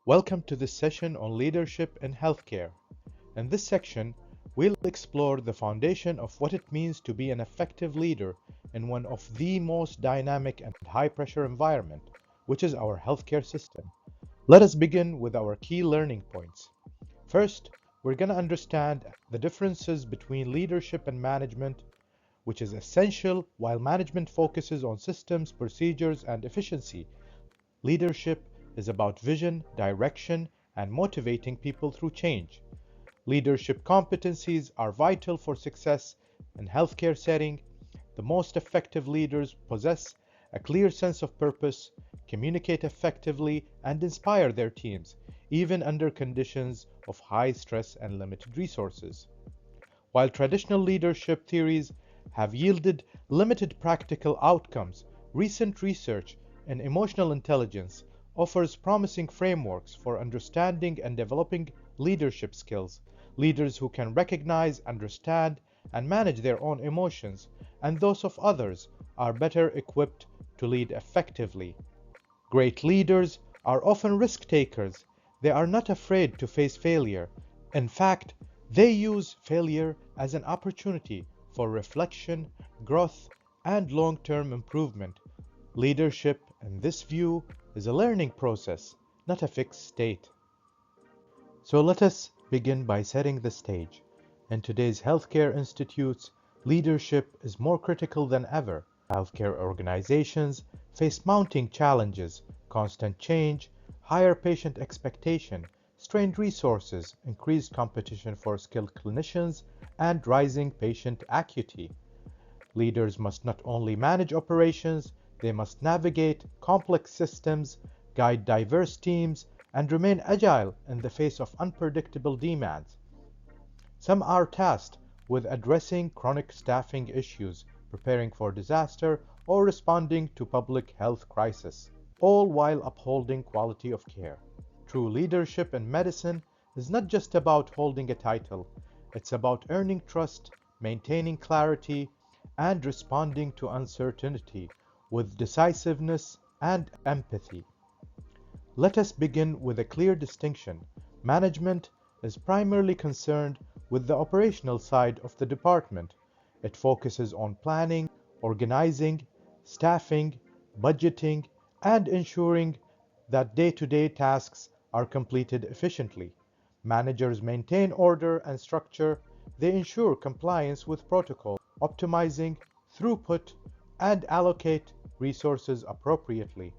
Welcome to this session on leadership in healthcare. In this section, we'll explore the foundation of what it means to be an effective leader in one of the most dynamic and high-pressure environment, which is our healthcare system. Let us begin with our key learning points. First, we're going to understand the differences between leadership and management, which is essential. While management focuses on systems, procedures, and efficiency, leadership is about vision, direction, and motivating people through change. Leadership competencies are vital for success in healthcare setting. The most effective leaders possess a clear sense of purpose, communicate effectively, and inspire their teams, even under conditions of high stress and limited resources. While traditional leadership theories have yielded limited practical outcomes, recent research in emotional intelligence offers promising frameworks for understanding and developing leadership skills. Leaders who can recognize, understand, and manage their own emotions and those of others are better equipped to lead effectively. Great leaders are often risk takers. They are not afraid to face failure. In fact, they use failure as an opportunity for reflection, growth, and long-term improvement. Leadership, in this view, is a learning process, not a fixed state. So let us begin by setting the stage. In today's healthcare institutes, leadership is more critical than ever. Healthcare organizations face mounting challenges, constant change, higher patient expectation, strained resources, increased competition for skilled clinicians, and rising patient acuity. Leaders must not only manage operations, they must navigate complex systems, guide diverse teams, and remain agile in the face of unpredictable demands. Some are tasked with addressing chronic staffing issues, preparing for disaster, or responding to public health crises, all while upholding quality of care. True leadership in medicine is not just about holding a title, it's about earning trust, maintaining clarity, and responding to uncertainty with decisiveness and empathy. Let us begin with a clear distinction. Management is primarily concerned with the operational side of the department. It focuses on planning, organizing, staffing, budgeting, and ensuring that day-to-day tasks are completed efficiently. Managers maintain order and structure. They ensure compliance with protocol, optimizing throughput, and allocate resources appropriately.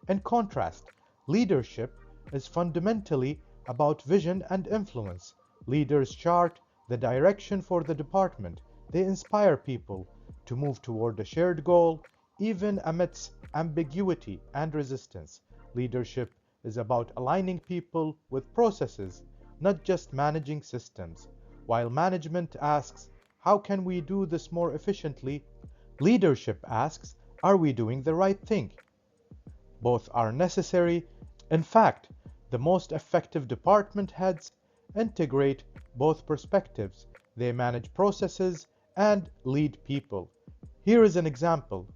In contrast, leadership is fundamentally about vision and influence. Leaders chart the direction for the department. They inspire people to move toward a shared goal, even amidst ambiguity and resistance. Leadership is about aligning people with processes, not just managing systems. While management asks, how can we do this more efficiently? Leadership asks, are we doing the right thing? Both are necessary. In fact, the most effective department heads integrate both perspectives. They manage processes and lead people. Here is an example.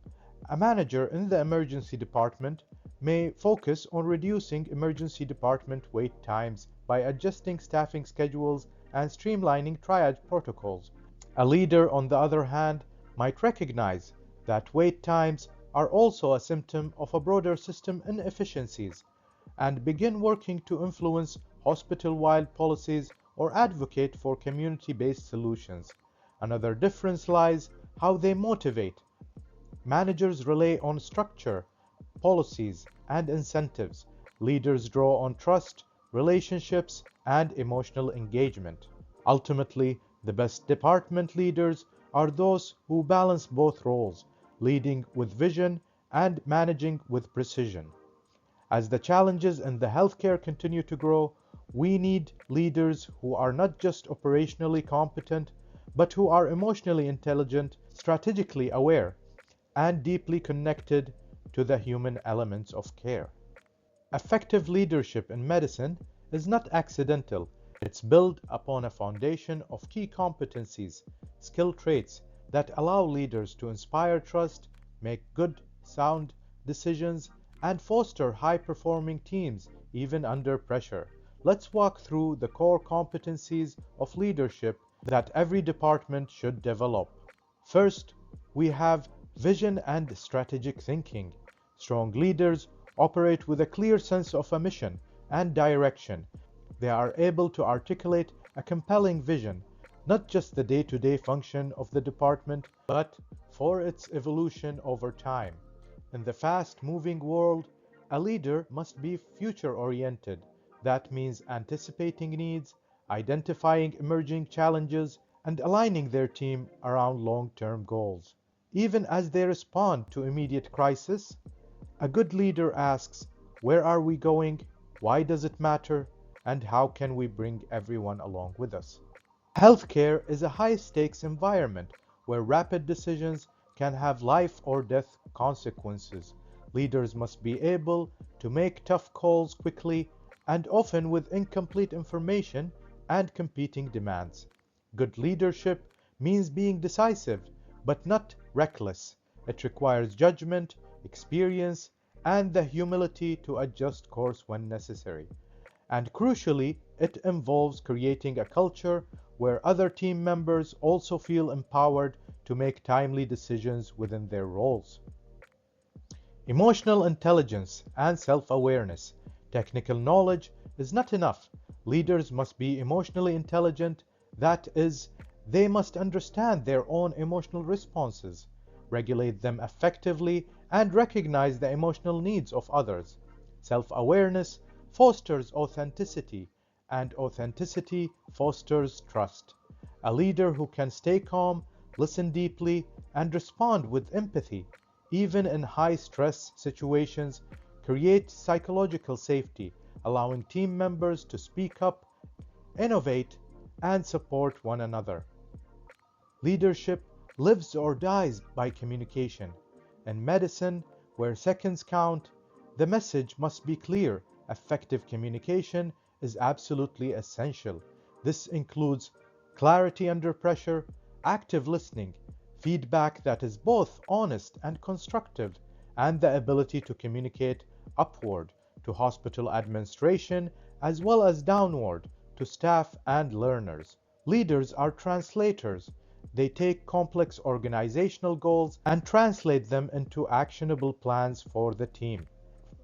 A manager in the emergency department may focus on reducing emergency department wait times by adjusting staffing schedules and streamlining triage protocols. A leader, on the other hand, might recognize that wait times are also a symptom of a broader system inefficiencies and begin working to influence hospital-wide policies or advocate for community-based solutions. Another difference lies how they motivate. Managers rely on structure, policies, and incentives. Leaders draw on trust, relationships, and emotional engagement. Ultimately, the best department leaders are those who balance both roles, leading with vision and managing with precision. As the challenges in the healthcare continue to grow, we need leaders who are not just operationally competent, but who are emotionally intelligent, strategically aware, and deeply connected to the human elements of care. Effective leadership in medicine is not accidental. It's built upon a foundation of key competencies, skill traits that allow leaders to inspire trust, make good, sound decisions, and foster high-performing teams even under pressure. Let's walk through the core competencies of leadership that every department should develop. First, we have vision and strategic thinking. Strong leaders operate with a clear sense of a mission and direction. They are able to articulate a compelling vision, not just the day-to-day function of the department, but for its evolution over time. In the fast-moving world, a leader must be future-oriented. That means anticipating needs, identifying emerging challenges, and aligning their team around long-term goals. Even as they respond to immediate crisis, a good leader asks, where are we going? Why does it matter? And how can we bring everyone along with us? Healthcare is a high-stakes environment where rapid decisions can have life or death consequences. Leaders must be able to make tough calls quickly and often with incomplete information and competing demands. Good leadership means being decisive, but not reckless. It requires judgment, experience, and the humility to adjust course when necessary. And crucially, it involves creating a culture where other team members also feel empowered to make timely decisions within their roles. Emotional intelligence and self-awareness. Technical knowledge is not enough. Leaders must be emotionally intelligent. That is, they must understand their own emotional responses, regulate them effectively, and recognize the emotional needs of others. Self-awareness fosters authenticity, and authenticity fosters trust. A leader who can stay calm, listen deeply, and respond with empathy, even in high-stress situations, creates psychological safety, allowing team members to speak up, innovate, and support one another. Leadership lives or dies by communication. In medicine, where seconds count, the message must be clear. Effective communication is absolutely essential. This includes clarity under pressure, active listening, feedback that is both honest and constructive, and the ability to communicate upward to hospital administration as well as downward to staff and learners. Leaders are translators. They take complex organizational goals and translate them into actionable plans for the team.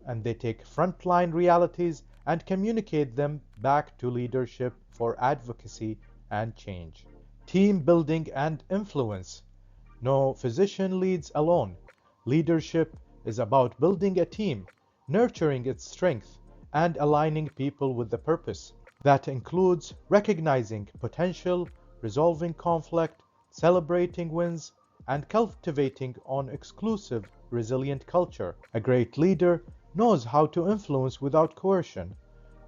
And they take frontline realities and communicate them back to leadership for advocacy and change. Team building and influence. No physician leads alone. Leadership is about building a team, nurturing its strength, and aligning people with the purpose. That includes recognizing potential, resolving conflict, celebrating wins, and cultivating an exclusive, resilient culture. A great leader knows how to influence without coercion,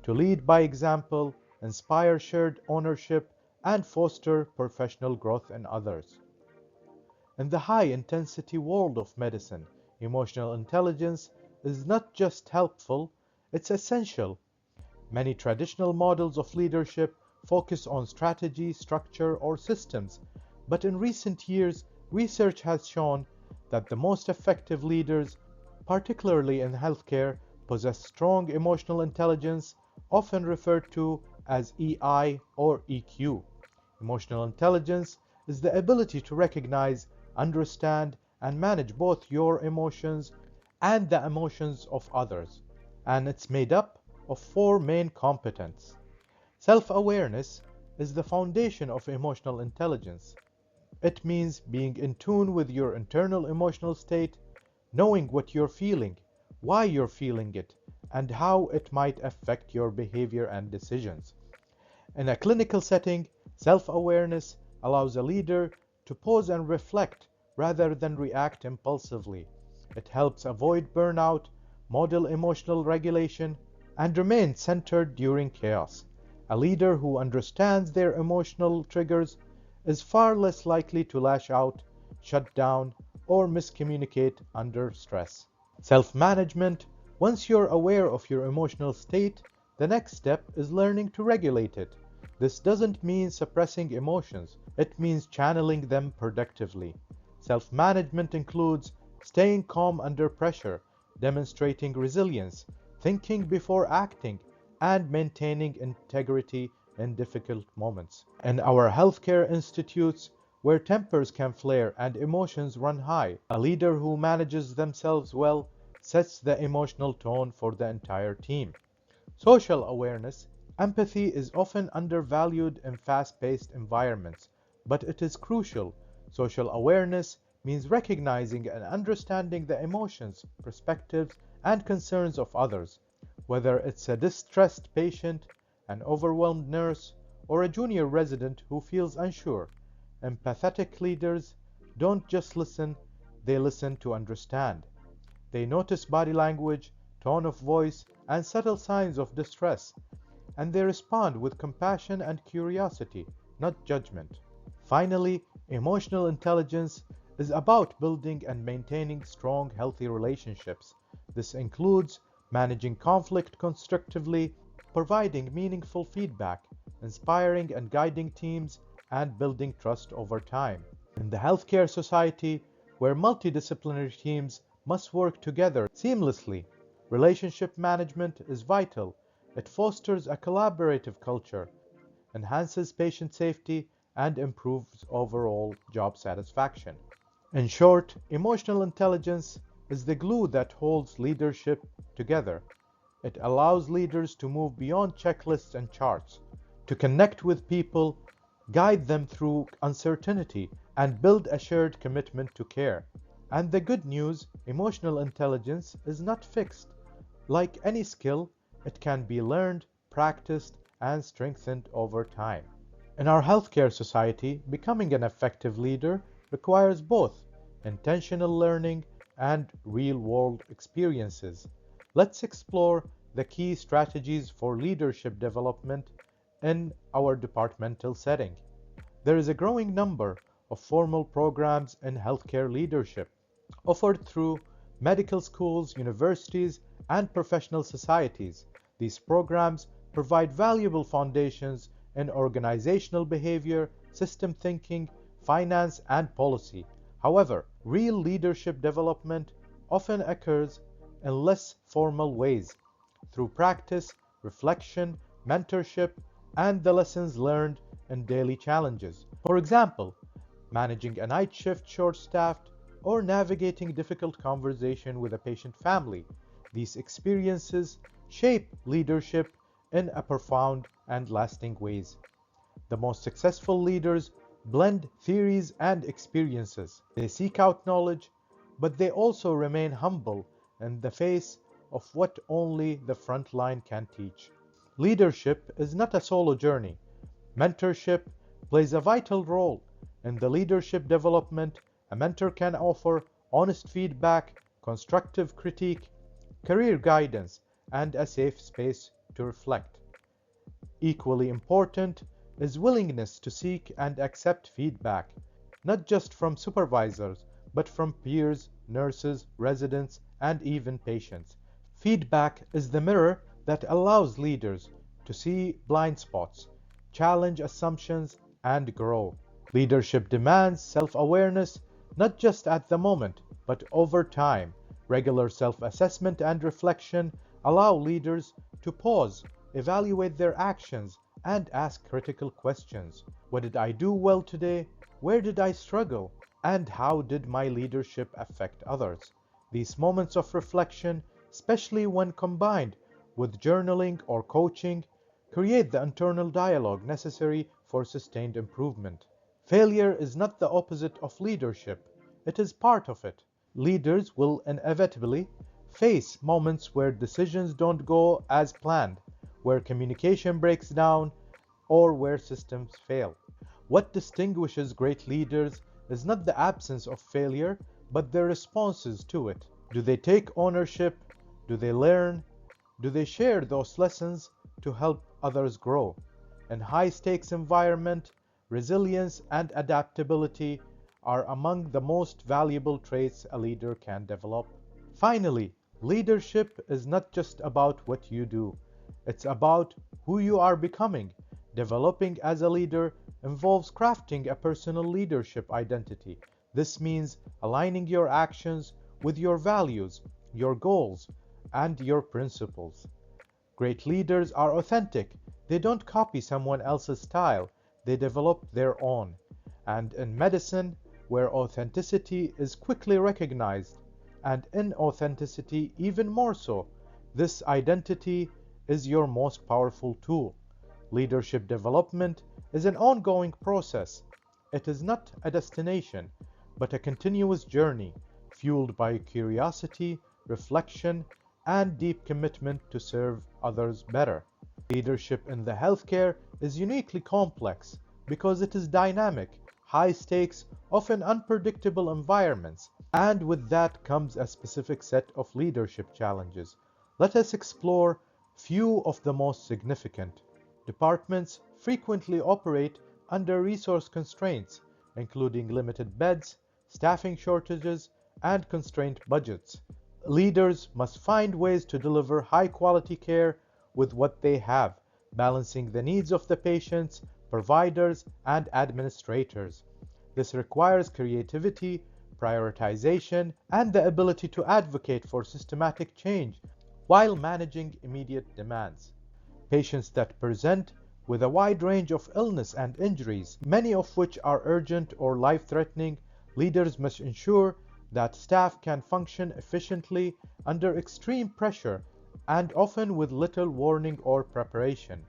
to lead by example, inspire shared ownership, and foster professional growth in others. In the high-intensity world of medicine, emotional intelligence is not just helpful, it's essential. Many traditional models of leadership focus on strategy, structure, or systems, but in recent years, research has shown that the most effective leaders, particularly in healthcare, possess strong emotional intelligence, often referred to as EI or EQ. Emotional intelligence is the ability to recognize, understand, and manage both your emotions and the emotions of others. And it's made up of four main competences. Self-awareness is the foundation of emotional intelligence. It means being in tune with your internal emotional state, knowing what you're feeling, why you're feeling it, and how it might affect your behavior and decisions. In a clinical setting, self-awareness allows a leader to pause and reflect rather than react impulsively. It helps avoid burnout, model emotional regulation, and remain centered during chaos. A leader who understands their emotional triggers is far less likely to lash out, shut down, or miscommunicate under stress. Self-management. Once you're aware of your emotional state, the next step is learning to regulate it. This doesn't mean suppressing emotions, it means channeling them productively. Self-management includes staying calm under pressure, demonstrating resilience, thinking before acting, and maintaining integrity in difficult moments. In our healthcare institutes, where tempers can flare and emotions run high, a leader who manages themselves well sets the emotional tone for the entire team. Social awareness. Empathy is often undervalued in fast-paced environments, but it is crucial. Social awareness means recognizing and understanding the emotions, perspectives, and concerns of others, whether it's a distressed patient, an overwhelmed nurse, or a junior resident who feels unsure. Empathetic leaders don't just listen, they listen to understand. They notice body language, tone of voice, and subtle signs of distress, and they respond with compassion and curiosity, not judgment. Finally, emotional intelligence is about building and maintaining strong, healthy relationships. This includes managing conflict constructively, providing meaningful feedback, inspiring and guiding teams, and building trust over time. In the healthcare society, where multidisciplinary teams must work together seamlessly, relationship management is vital. It fosters a collaborative culture, enhances patient safety, and improves overall job satisfaction. In short, emotional intelligence is the glue that holds leadership together. It allows leaders to move beyond checklists and charts, to connect with people, guide them through uncertainty, and build a shared commitment to care. And the good news, emotional intelligence is not fixed. Like any skill, it can be learned, practiced, and strengthened over time. In our healthcare society, becoming an effective leader requires both intentional learning and real-world experiences. Let's explore the key strategies for leadership development in our departmental setting. There is a growing number of formal programs in healthcare leadership, offered through medical schools, universities, and professional societies. These programs provide valuable foundations in organizational behavior, system thinking, finance, and policy. However, real leadership development often occurs in less formal ways, through practice, reflection, mentorship, and the lessons learned in daily challenges. For example, managing a night shift short-staffed, or navigating difficult conversation with a patient family. These experiences shape leadership in a profound and lasting ways. The most successful leaders blend theories and experiences. They seek out knowledge, but they also remain humble in the face of what only the front line can teach. Leadership is not a solo journey. Mentorship plays a vital role in the leadership development. A mentor can offer honest feedback, constructive critique, career guidance, and a safe space to reflect. Equally important is willingness to seek and accept feedback, not just from supervisors, but from peers, nurses, residents, and even patients. Feedback is the mirror that allows leaders to see blind spots, challenge assumptions, and grow. Leadership demands self-awareness not just at the moment, but over time. Regular self-assessment and reflection allow leaders to pause, evaluate their actions, and ask critical questions. What did I do well today? Where did I struggle? And how did my leadership affect others? These moments of reflection, especially when combined with journaling or coaching, create the internal dialogue necessary for sustained improvement. Failure is not the opposite of leadership, it is part of it. Leaders will inevitably face moments where decisions don't go as planned, where communication breaks down, or where systems fail. What distinguishes great leaders is not the absence of failure, but their responses to it. Do they take ownership? Do they learn? Do they share those lessons to help others grow? In high-stakes environment, resilience and adaptability are among the most valuable traits a leader can develop. Finally, leadership is not just about what you do. It's about who you are becoming. Developing as a leader involves crafting a personal leadership identity. This means aligning your actions with your values, your goals, and your principles. Great leaders are authentic. They don't copy someone else's style, they develop their own. And in medicine, where authenticity is quickly recognized, and inauthenticity even more so, this identity is your most powerful tool. Leadership development is an ongoing process. It is not a destination, but a continuous journey fueled by curiosity, reflection, and deep commitment to serve others better. Leadership in the healthcare is uniquely complex because it is dynamic, high stakes, often unpredictable environments, and with that comes a specific set of leadership challenges. Let us explore few of the most significant. Departments frequently operate under resource constraints, including limited beds, staffing shortages, and constrained budgets. Leaders must find ways to deliver high-quality care with what they have, balancing the needs of the patients, providers, and administrators. This requires creativity, prioritization, and the ability to advocate for systematic change while managing immediate demands. Patients that present with a wide range of illness and injuries, many of which are urgent or life-threatening, leaders must ensure that staff can function efficiently under extreme pressure and often with little warning or preparation.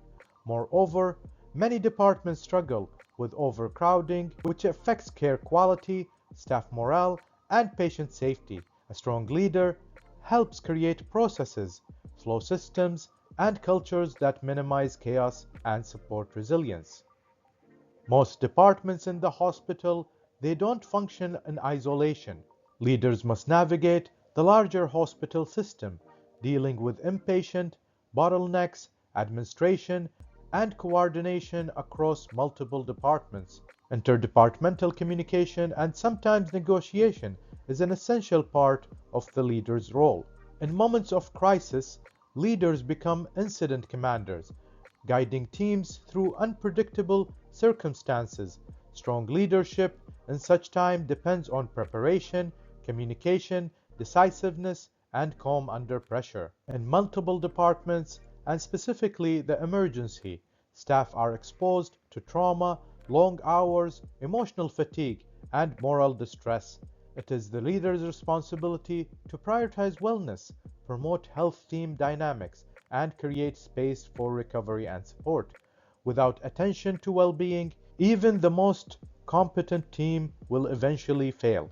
Moreover, many departments struggle with overcrowding, which affects care quality, staff morale, and patient safety. A strong leader helps create processes, flow systems, and cultures that minimize chaos and support resilience. Most departments in the hospital, they don't function in isolation. Leaders must navigate the larger hospital system, dealing with inpatient, bottlenecks, administration, and coordination across multiple departments. Interdepartmental communication and sometimes negotiation is an essential part of the leader's role. In moments of crisis, leaders become incident commanders, guiding teams through unpredictable circumstances. Strong leadership in such time depends on preparation, communication, decisiveness, and calm under pressure. In multiple departments, and specifically the emergency, staff are exposed to trauma, long hours, emotional fatigue, and moral distress. It is the leader's responsibility to prioritize wellness, promote health team dynamics, and create space for recovery and support. Without attention to well-being, even the most competent team will eventually fail.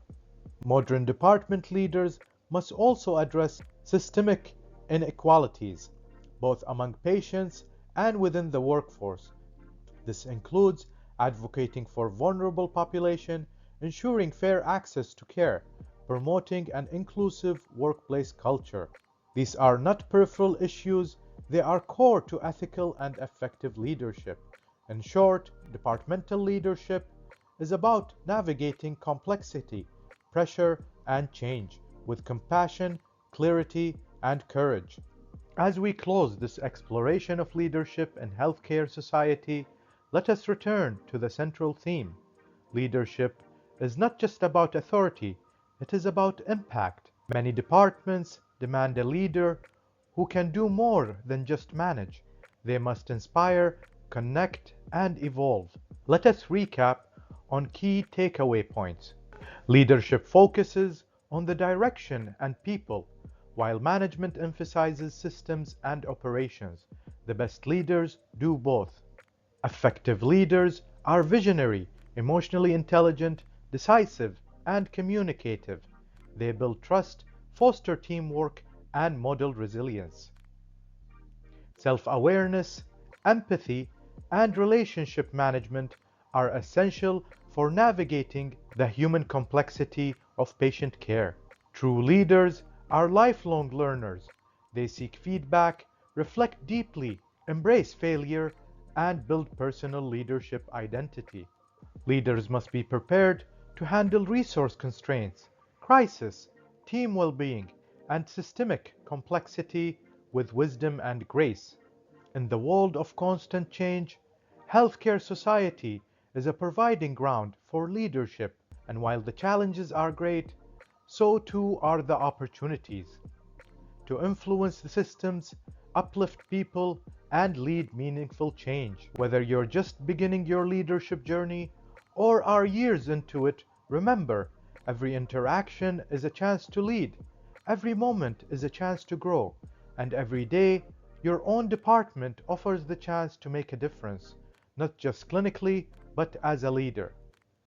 Modern department leaders must also address systemic inequalities, both among patients and within the workforce. This includes advocating for vulnerable population, ensuring fair access to care, promoting an inclusive workplace culture. These are not peripheral issues, they are core to ethical and effective leadership. In short, departmental leadership is about navigating complexity, pressure, and change with compassion, clarity, and courage. As we close this exploration of leadership in healthcare society, let us return to the central theme. Leadership is not just about authority, it is about impact. Many departments demand a leader who can do more than just manage. They must inspire, connect, and evolve. Let us recap on key takeaway points. Leadership focuses on the direction and people, while management emphasizes systems and operations. The best leaders do both. Effective leaders are visionary, emotionally intelligent, decisive, and communicative. They build trust, foster teamwork, and model resilience. Self-awareness, empathy, and relationship management are essential for navigating the human complexity of patient care. True leaders are lifelong learners. They seek feedback, reflect deeply, embrace failure, and build personal leadership identity. Leaders must be prepared to handle resource constraints, crisis, team well-being, and systemic complexity with wisdom and grace. In the world of constant change, healthcare society is a providing ground for leadership, and while the challenges are great, so too are the opportunities. to influence the systems, uplift people, and lead meaningful change. Whether you're just beginning your leadership journey or are years into it, remember, every interaction is a chance to lead, every moment is a chance to grow, and every day your own department offers the chance to make a difference, not just clinically, but as a leader.